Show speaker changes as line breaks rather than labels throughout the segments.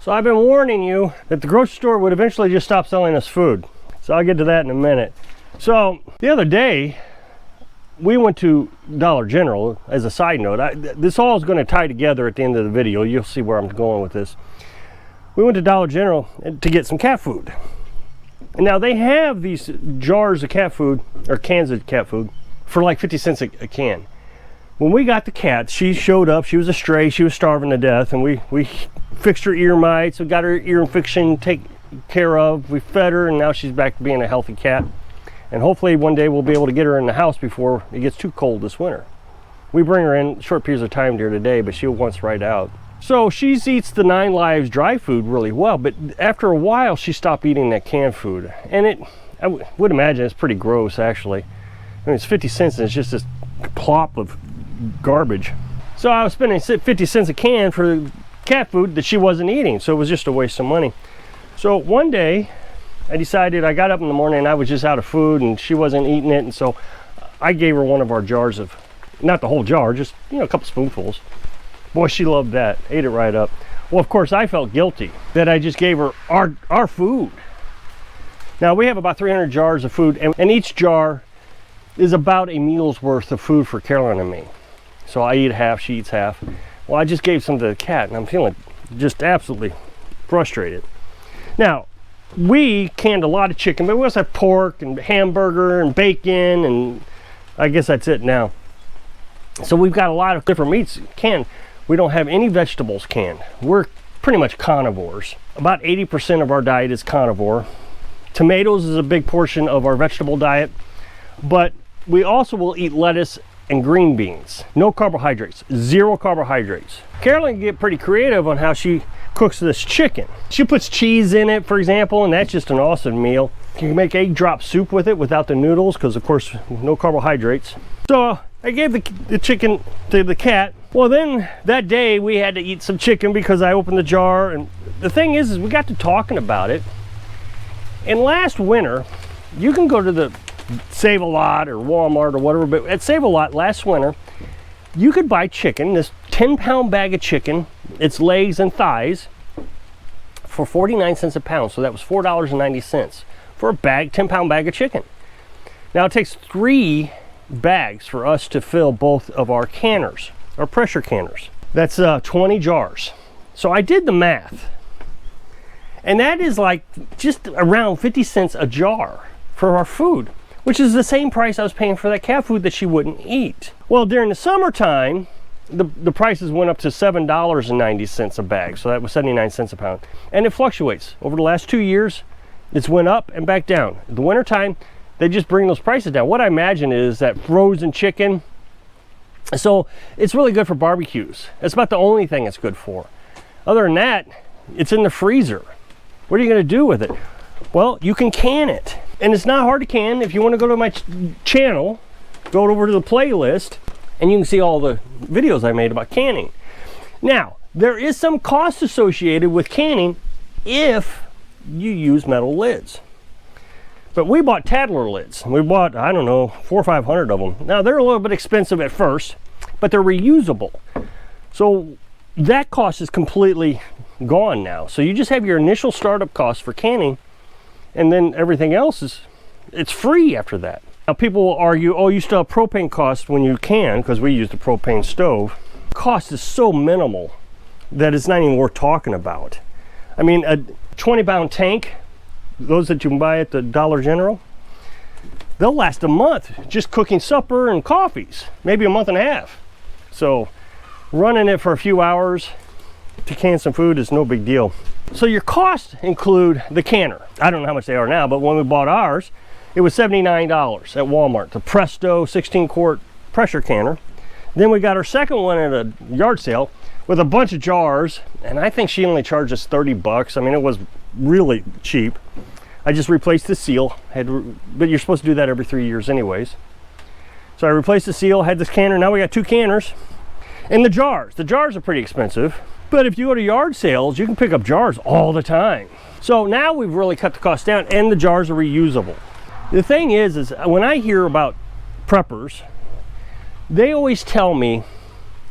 So I've been warning you that the grocery store would eventually just stop selling us food. So I'll get to that in a minute. So the other day, we went to Dollar General. As a side note, this all is going to tie together at the end of the video. You'll see where I'm going with this. We went to Dollar General to get some cat food. And now they have these jars of cat food, or cans of cat food, for like 50 cents a can. When we got the cat, she showed up. She was a stray. She was starving to death, and we fixed her ear mites. We got her ear infection taken care of. We fed her, and now she's back to being a healthy cat. And hopefully one day we'll be able to get her in the house before it gets too cold this winter. We bring her in short periods of time during the day, but she wants right out. So she eats the 9 Lives dry food really well, but after a while she stopped eating that canned food. And I would imagine it's pretty gross, actually. I mean, it's 50 cents and it's just this plop of garbage. So I was spending 50 cents a can for cat food that she wasn't eating, so it was just a waste of money. So one day I decided, I got up in the morning and I was just out of food and she wasn't eating it, and so I gave her one of our jars of, not the whole jar, just, you know, a couple spoonfuls. Boy, she loved that, ate it right up. Well, of course I felt guilty that I just gave her our food. Now we have about 300 jars of food, and each jar is about a meal's worth of food for Carolyn and me. So I eat half, she eats half. Well, I just gave some to the cat and I'm feeling just absolutely frustrated. Now, we canned a lot of chicken, but we also have pork and hamburger and bacon, and I guess that's it now. So we've got a lot of different meats canned. We don't have any vegetables canned. We're pretty much carnivores. About 80% of our diet is carnivore. Tomatoes is a big portion of our vegetable diet, but we also will eat lettuce and green beans. No carbohydrates, 0 carbohydrates. Carolyn can get pretty creative on how she cooks this chicken. She puts cheese in it, for example, and that's just an awesome meal. You can make egg drop soup with it without the noodles, because of course no carbohydrates. So I gave the chicken to the cat. Well, then that day we had to eat some chicken because I opened the jar, and the thing is we got to talking about it. And last winter, you can go to the Save-A-Lot or Walmart or whatever, but at Save-A-Lot last winter, you could buy chicken, this 10-pound bag of chicken, its legs and thighs, for 49 cents a pound. So that was $4.90 for a bag, 10-pound bag of chicken. Now it takes 3 bags for us to fill both of our canners, our pressure canners. That's 20 jars. So I did the math, and that is like just around 50 cents a jar for our food, which is the same price I was paying for that cat food that she wouldn't eat. Well, during the summertime, the prices went up to $7.90 a bag, so that was 79 cents a pound. And it fluctuates. Over the last 2 years, it's went up and back down. In the wintertime, they just bring those prices down. What I imagine is that frozen chicken, so it's really good for barbecues. That's about the only thing it's good for. Other than that, it's in the freezer. What are you gonna do with it? Well, you can can it. And it's not hard to can. If you want to go to my channel, go over to the playlist, and you can see all the videos I made about canning. Now, there is some cost associated with canning if you use metal lids. But we bought Tattler lids. We bought, I don't know, 400 or 500 of them. Now, they're a little bit expensive at first, but they're reusable. So that cost is completely gone now. So you just have your initial startup cost for canning, and then everything else it's free after that. Now people will argue, oh, you still have propane costs when you can, because we use the propane stove. Cost is so minimal that it's not even worth talking about. I mean, a 20-pound tank, those that you can buy at the Dollar General, they'll last a month just cooking supper and coffees, maybe a month and a half. So running it for a few hours to can some food is no big deal. So your costs include the canner. I don't know how much they are now, but when we bought ours, it was $79 at Walmart, the Presto 16-quart pressure canner. Then we got our second one at a yard sale with a bunch of jars, and I think she only charged us 30 bucks. I mean, it was really cheap. I just replaced the seal, but you're supposed to do that every 3 years anyways. So I replaced the seal, had this canner. Now we got 2 canners. And the jars are pretty expensive, but if you go to yard sales, you can pick up jars all the time. So now we've really cut the cost down, and the jars are reusable. The thing is when I hear about preppers, they always tell me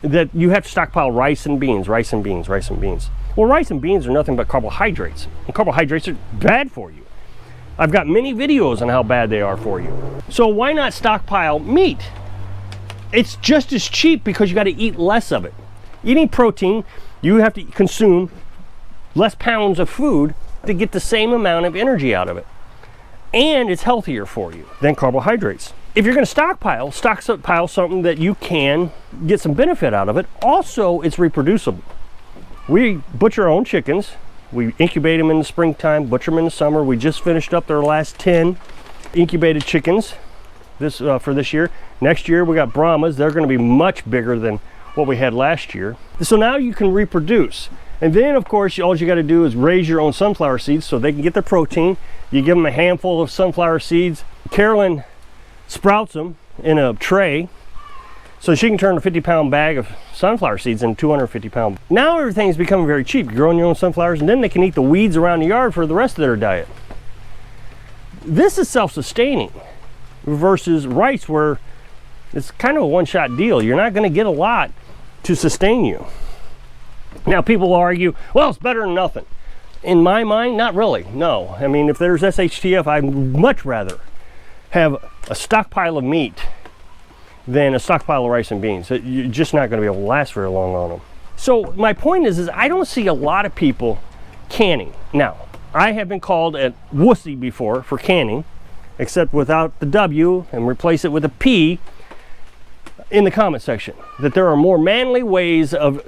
that you have to stockpile rice and beans, rice and beans, rice and beans. Well, rice and beans are nothing but carbohydrates, and carbohydrates are bad for you. I've got many videos on how bad they are for you. So why not stockpile meat? It's just as cheap because you got to eat less of it. Eating protein, you have to consume less pounds of food to get the same amount of energy out of it. And it's healthier for you than carbohydrates. If you're going to stockpile something that you can get some benefit out of it. Also, it's reproducible. We butcher our own chickens. We incubate them in the springtime, butcher them in the summer. We just finished up their last 10 incubated chickens for this year. Next year we got Brahmas. They're going to be much bigger than what we had last year. So now you can reproduce. And then of course all you got to do is raise your own sunflower seeds so they can get their protein. You give them a handful of sunflower seeds. Carolyn sprouts them in a tray so she can turn a 50-pound bag of sunflower seeds into 250-pound. Now everything's becoming very cheap. You're growing your own sunflowers, and then they can eat the weeds around the yard for the rest of their diet. This is self-sustaining versus rice, where it's kind of a one-shot deal. You're not going to get a lot to sustain you. Now people argue, well, it's better than nothing. In my mind, not really, no. I mean, if there's SHTF, I'd much rather have a stockpile of meat than a stockpile of rice and beans. You're just not going to be able to last very long on them. So my point is I don't see a lot of people canning. Now, I have been called a wussy before for canning, except without the W, and replace it with a P in the comment section. That there are more manly ways of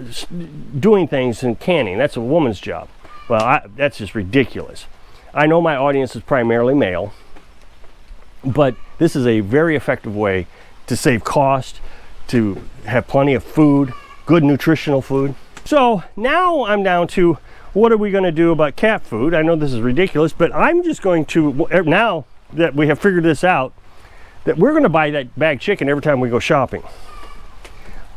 doing things than canning. That's a woman's job. Well, that's just ridiculous. I know my audience is primarily male, but this is a very effective way to save cost, to have plenty of food, good nutritional food. So now I'm down to, what are we going to do about cat food? I know this is ridiculous, but I'm just going to, now that we have figured this out, that we're going to buy that bagged chicken every time we go shopping.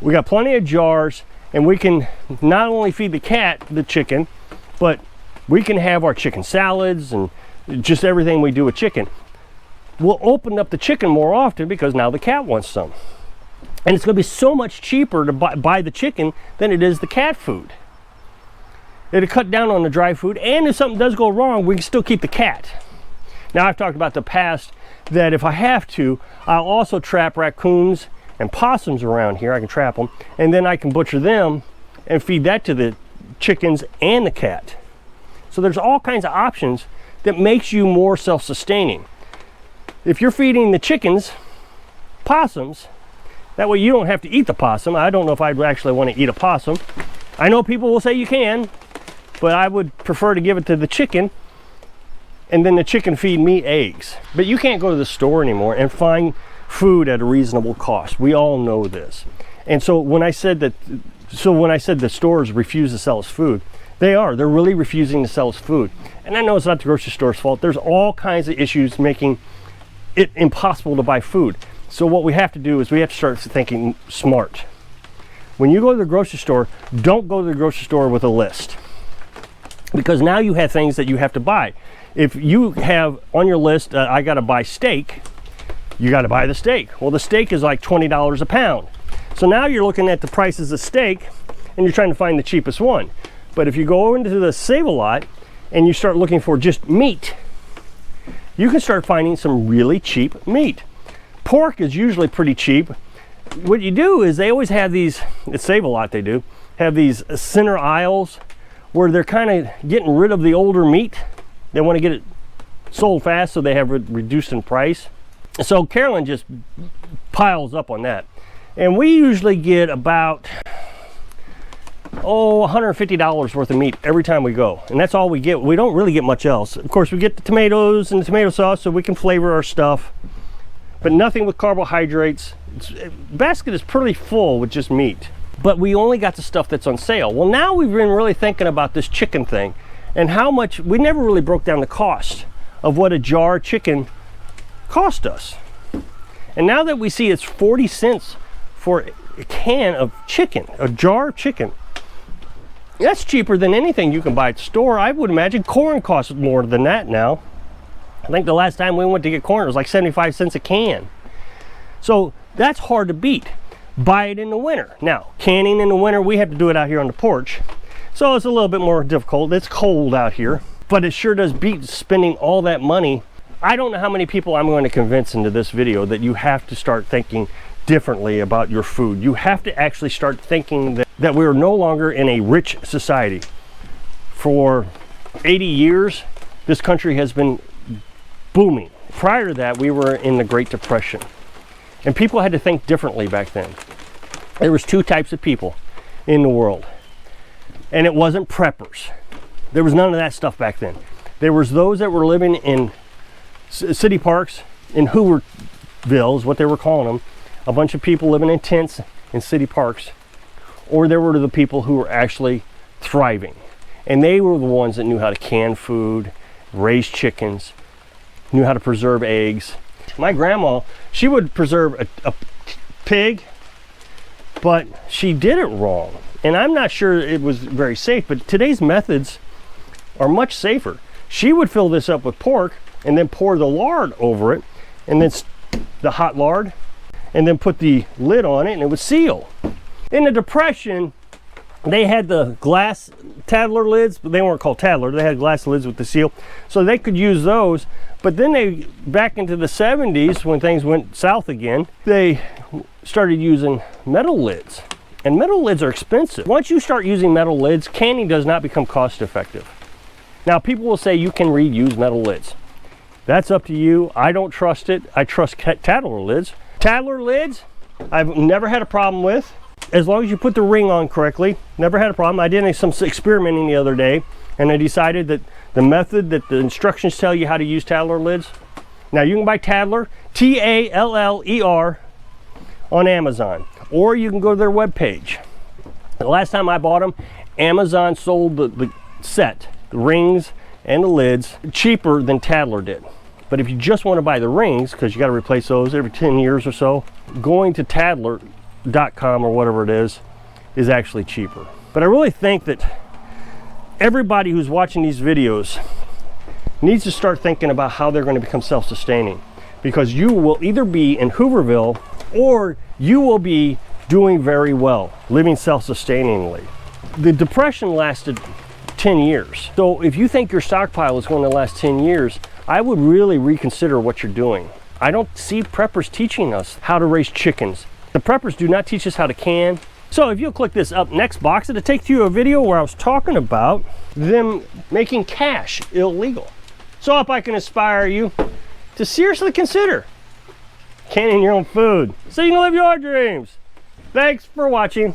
We got plenty of jars, and we can not only feed the cat the chicken, but we can have our chicken salads and just everything we do with chicken. We'll open up the chicken more often because now the cat wants some. And it's going to be so much cheaper to buy the chicken than it is the cat food. It'll cut down on the dry food, and if something does go wrong, we can still keep the cat. Now, I've talked about the past that if I have to, I'll also trap raccoons and possums around here. I can trap them, and then I can butcher them and feed that to the chickens and the cat. So there's all kinds of options that makes you more self-sustaining. If you're feeding the chickens possums, that way you don't have to eat the possum. I don't know if I'd actually want to eat a possum. I know people will say you can, but I would prefer to give it to the chicken, and then the chicken feed me eggs. But you can't go to the store anymore and find food at a reasonable cost. We all know this. And so when I said the stores refuse to sell us food, they're really refusing to sell us food. And I know it's not the grocery store's fault. There's all kinds of issues making it impossible to buy food. So what we have to do is we have to start thinking smart. When you go to the grocery store, don't go to the grocery store with a list, because now you have things that you have to buy. If you have on your list, I got to buy steak, you got to buy the steak. Well, the steak is like $20 a pound. So now you're looking at the prices of steak and you're trying to find the cheapest one. But if you go into the Save-A-Lot and you start looking for just meat, you can start finding some really cheap meat. Pork is usually pretty cheap. What you do is they always have these, at Save-A-Lot they do, have these center aisles where they're kind of getting rid of the older meat. They want to get it sold fast, so they have it reduced in price. So Carolyn just piles up on that. And we usually get about, $150 worth of meat every time we go. And that's all we get. We don't really get much else. Of course, we get the tomatoes and the tomato sauce so we can flavor our stuff, but nothing with carbohydrates. The basket is pretty full with just meat, but we only got the stuff that's on sale. Well, now we've been really thinking about this chicken thing and how much, we never really broke down the cost of what a jar of chicken cost us. And now that we see it's 40 cents for a can of chicken, a jar of chicken, that's cheaper than anything you can buy at the store. I would imagine corn costs more than that now. I think the last time we went to get corn, it was like 75 cents a can. So that's hard to beat. Buy it in the winter. Now, canning in the winter, we have to do it out here on the porch. So it's a little bit more difficult. It's cold out here, but it sure does beat spending all that money. I don't know how many people I'm going to convince into this video that you have to start thinking differently about your food. You have to actually start thinking that we're no longer in a rich society. For 80 years, this country has been booming. Prior to that, we were in the Great Depression, and people had to think differently back then. There was two types of people in the world, and it wasn't preppers. There was none of that stuff back then. There was those that were living in city parks, in Hooverville is what they were calling them, a bunch of people living in tents in city parks, or there were the people who were actually thriving, and they were the ones that knew how to can food, raise chickens, knew how to preserve eggs. My grandma, she would preserve a pig, but she did it wrong, and I'm not sure it was very safe, but today's methods are much safer. She would fill this up with pork and then pour the lard over it, and then the hot lard, and then put the lid on it, and it would seal. In the Depression, they had the glass Tadler lids, but they weren't called Tadler. They had glass lids with the seal, so they could use those. But then they, back into the 70s, when things went south again, they started using metal lids. And metal lids are expensive. Once you start using metal lids, canning does not become cost effective. Now, people will say you can reuse metal lids. That's up to you. I don't trust it. I trust Tadler lids. Tadler lids, I've never had a problem with. As long as you put the ring on correctly, never had a problem. I did some experimenting the other day, and I decided that the method that the instructions tell you how to use Tadler lids. Now, you can buy Tadler, T-A-L-L-E-R, on Amazon, or you can go to their webpage. The last time I bought them, Amazon sold the set, the rings and the lids, cheaper than Tadler did. But if you just want to buy the rings, because you got to replace those every 10 years or so, going to Tadler.com or whatever it is actually cheaper. But I really think that everybody who's watching these videos needs to start thinking about how they're going to become self-sustaining, because you will either be in Hooverville or you will be doing very well, living self-sustainingly. The Depression lasted 10 years. So if you think your stockpile is going to last 10 years, I would really reconsider what you're doing. I don't see preppers teaching us how to raise chickens. The preppers do not teach us how to can. So if you'll click this up next box, it'll take you to a video where I was talking about them making cash illegal. So I hope I can inspire you to seriously consider canning your own food so you can live your dreams. Thanks for watching.